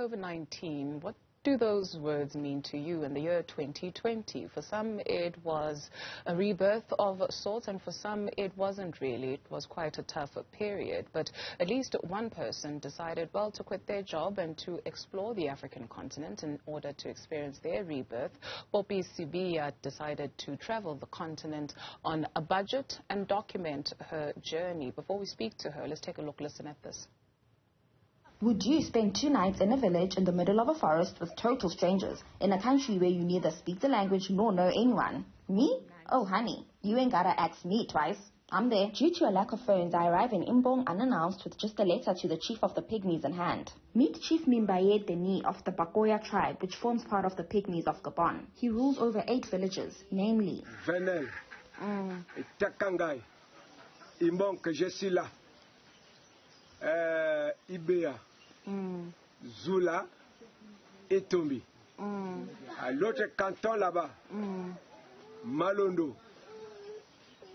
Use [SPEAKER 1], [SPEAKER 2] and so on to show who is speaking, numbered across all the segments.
[SPEAKER 1] COVID-19, what do those words mean to you in the year 2020? For some, it was a rebirth of sorts, and for some, it wasn't really. It was quite a tough period. But at least one person decided, well, to quit their job and to explore the African continent in order to experience their rebirth. Popi Sibiya decided to travel the continent on a budget and document her journey. Before we speak to her, let's take a listen at this.
[SPEAKER 2] Would you spend 2 nights in a village in the middle of a forest with total strangers, in a country where you neither speak the language nor know anyone? Me? Oh, honey, you ain't gotta ask me twice. I'm there. Due to a lack of phones, I arrive in Mbong unannounced with just a letter to the chief of the Pygmies in hand. Meet Chief Mimbaye Deni of the Bakoya tribe, which forms part of the Pygmies of Gabon. He rules over 8 villages, namely
[SPEAKER 3] Venel, Takangai, Mbong Kajesila, Ibea, Zula et Tombi. À l'autre canton là-bas, Malondo,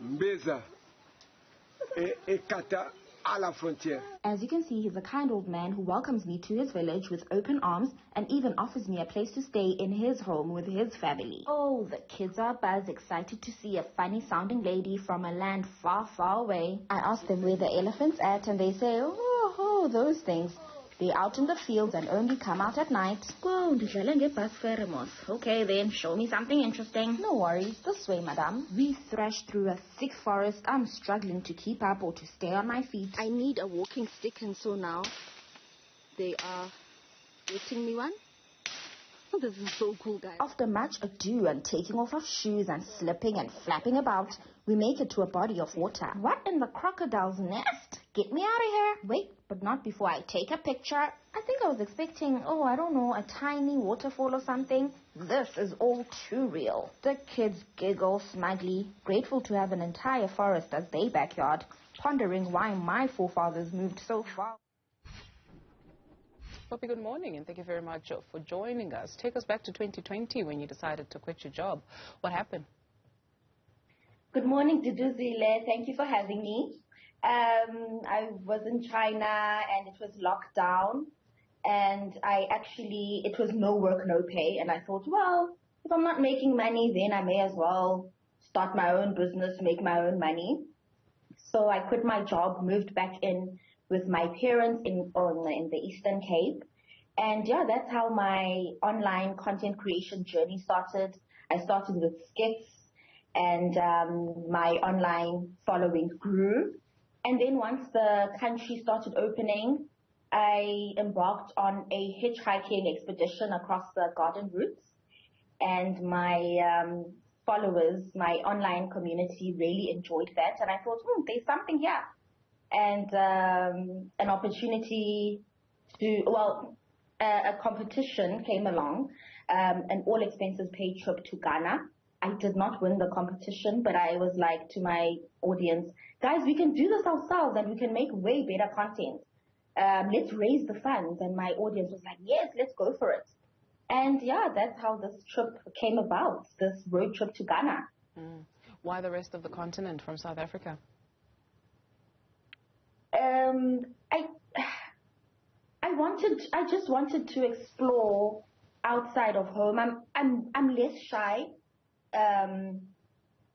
[SPEAKER 3] Mbeza et Kata à la frontière.
[SPEAKER 2] As you can see, he's a kind old man who welcomes me to his village with open arms and even offers me a place to stay in his home with his family. Oh, the kids are buzz excited to see a funny-sounding lady from a land far, far away. I ask them where the elephant's at, and they say, oh, those things. They're out in the fields and only come out at night. Okay then, show me something interesting. No worries, this way, madame. We thrash through a thick forest. I'm struggling to keep up or to stay on my feet.
[SPEAKER 4] I need a walking stick, and so now they are getting me one. This is so cool, guys.
[SPEAKER 2] After much ado and taking off our shoes and slipping and flapping about, we make it to a body of water. What in the crocodile's nest? Get me out of here. Wait, but not before I take a picture. I think I was expecting, a tiny waterfall or something. This is all too real. The kids giggle smugly, grateful to have an entire forest as their backyard, pondering why my forefathers moved so far.
[SPEAKER 1] Popi, good morning, and thank you very much for joining us. Take us back to 2020 when you decided to quit your job. What happened?
[SPEAKER 2] Good morning, Duduzile. Thank you for having me. I was in China and it was locked down, and it was no work, no pay. And I thought, well, if I'm not making money, then I may as well start my own business, make my own money. So I quit my job, moved back in with my parents in the Eastern Cape. And yeah, that's how my online content creation journey started. I started with skits, and my online following grew. And then once the country started opening, I embarked on a hitchhiking expedition across the garden routes. And my followers, my online community really enjoyed that. And I thought, there's something here. And an opportunity a competition came along, an all expenses paid trip to Ghana. I did not win the competition, but I was like to my audience, guys, we can do this ourselves and we can make way better content. Let's raise the funds. And my audience was like, yes, let's go for it. And yeah, that's how this trip came about, this road trip to Ghana.
[SPEAKER 1] Why the rest of the continent from South Africa?
[SPEAKER 2] I just wanted to explore outside of home. I'm less shy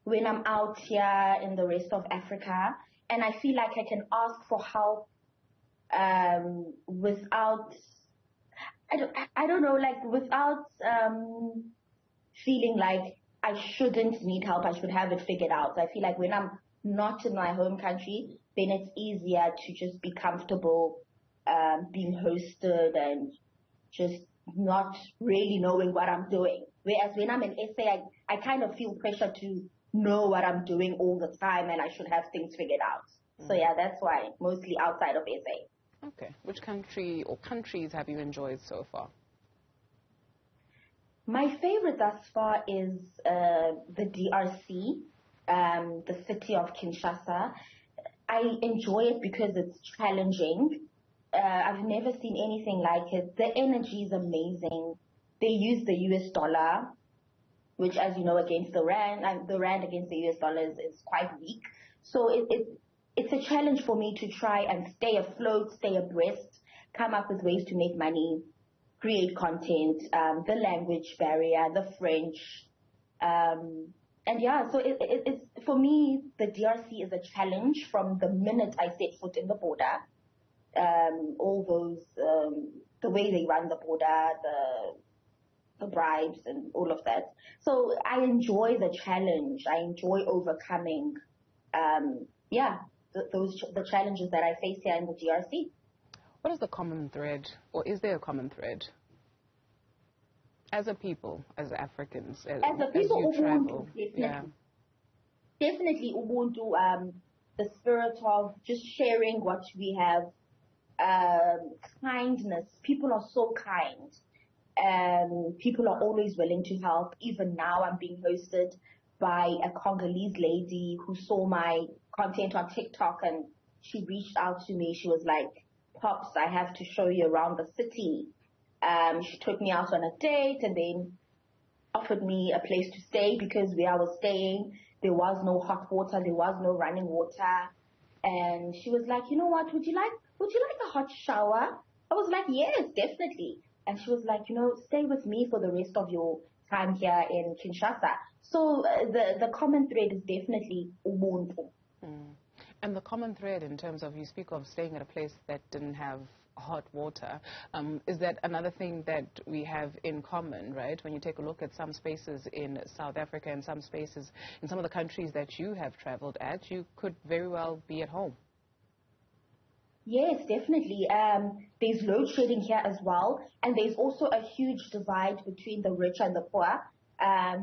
[SPEAKER 2] when I'm out here in the rest of Africa, and I feel like I can ask for help without feeling like I shouldn't need help. I should have it figured out. I feel like when I'm not in my home country, then it's easier to just be comfortable being hosted and just not really knowing what I'm doing. Whereas when I'm in SA, I kind of feel pressure to know what I'm doing all the time, and I should have things figured out. So yeah, that's why, mostly outside of SA.
[SPEAKER 1] Okay. Which country or countries have you enjoyed so far?
[SPEAKER 2] My favorite thus far is the DRC, the city of Kinshasa. I enjoy it because it's challenging. I've never seen anything like it. The energy is amazing. They use the US dollar, which, as you know, against the rand against the US dollar is quite weak. So it's a challenge for me to try and stay afloat, stay abreast, come up with ways to make money. create content, the language barrier, the French, and yeah, so it's, for me, the DRC is a challenge from the minute I set foot in the border. All those, the way they run the border, the bribes and all of that. So I enjoy the challenge. I enjoy overcoming, the challenges that I face here in the DRC.
[SPEAKER 1] What is the common thread, or is there a common thread? As a people, as Africans, as you travel,
[SPEAKER 2] definitely Ubuntu, the spirit of just sharing what we have, kindness. People are so kind. People are always willing to help. Even now, I'm being hosted by a Congolese lady who saw my content on TikTok, and she reached out to me. She was like, "Pops, I have to show you around the city." She took me out on a date and then offered me a place to stay, because where I was staying, there was no hot water, there was no running water. And she was like, "You know what, would you like a hot shower?" I was like, "Yes, definitely." And she was like, "Stay with me for the rest of your time here in Kinshasa." So the common thread is definitely Ubuntu.
[SPEAKER 1] And the common thread, in terms of, you speak of staying at a place that didn't have hot water, is that another thing that we have in common, right? When you take a look at some spaces in South Africa and some spaces in some of the countries that you have traveled at, you could very well be at home.
[SPEAKER 2] Yes, definitely. There's load shedding here as well, and there's also a huge divide between the rich and the poor,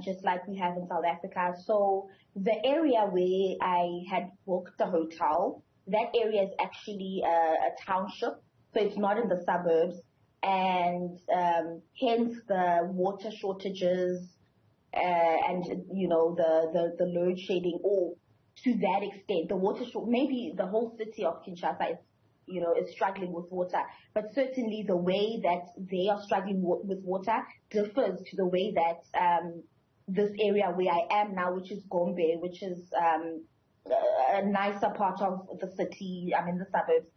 [SPEAKER 2] just like we have in South Africa. So the area where I had booked the hotel, that area is actually a township, so it's not in the suburbs, and hence the water shortages and the load shedding, or to that extent, the water maybe the whole city of Kinshasa is struggling with water, but certainly the way that they are struggling with water differs to the way that this area where I am now, which is Gombe, which is a nicer part of the city, I'm in the suburbs.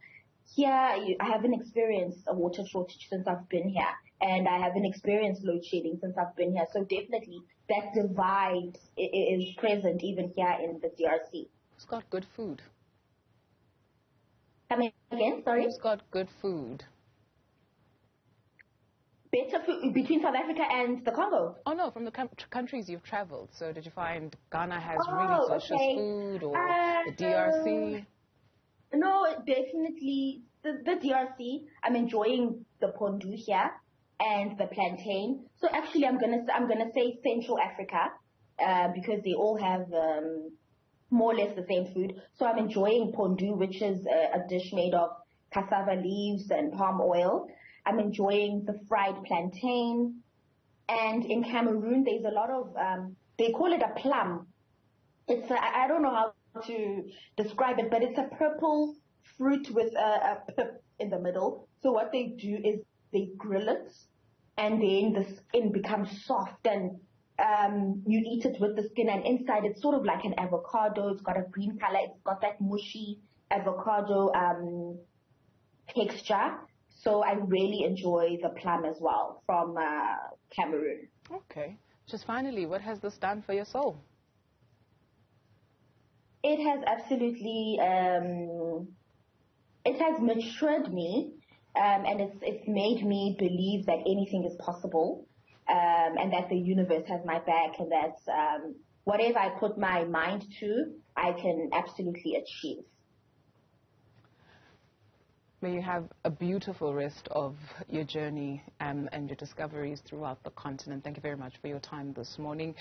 [SPEAKER 2] Here, I haven't experienced a water shortage since I've been here, and I haven't experienced load shedding since I've been here. So definitely that divide is present even here in the DRC.
[SPEAKER 1] It's got good food.
[SPEAKER 2] Coming again, sorry?
[SPEAKER 1] Who's got good food?
[SPEAKER 2] Better food between South Africa and the Congo?
[SPEAKER 1] Oh, no, from the countries you've traveled. So did you find Ghana has really delicious food, or the DRC?
[SPEAKER 2] No, definitely the DRC. I'm enjoying the pondu here and the plantain. So actually, I'm gonna say Central Africa because they all have more or less the same food. So I'm enjoying pondu, which is a dish made of cassava leaves and palm oil. I'm enjoying the fried plantain. And in Cameroon, there's a lot of, they call it a plum. It's I don't know how to describe it, but it's a purple fruit with a pip in the middle. So what they do is they grill it, and then the skin becomes soft, and you eat it with the skin, and inside it's sort of like an avocado. It's got a green color. It's got that mushy avocado texture. So I really enjoy the plum as well from Cameroon.
[SPEAKER 1] Okay. Just finally, what has this done for your soul?
[SPEAKER 2] It has absolutely, it has matured me, and it's made me believe that anything is possible, and that the universe has my back, and that whatever I put my mind to, I can absolutely achieve.
[SPEAKER 1] May you have a beautiful rest of your journey and your discoveries throughout the continent. Thank you very much for your time this morning.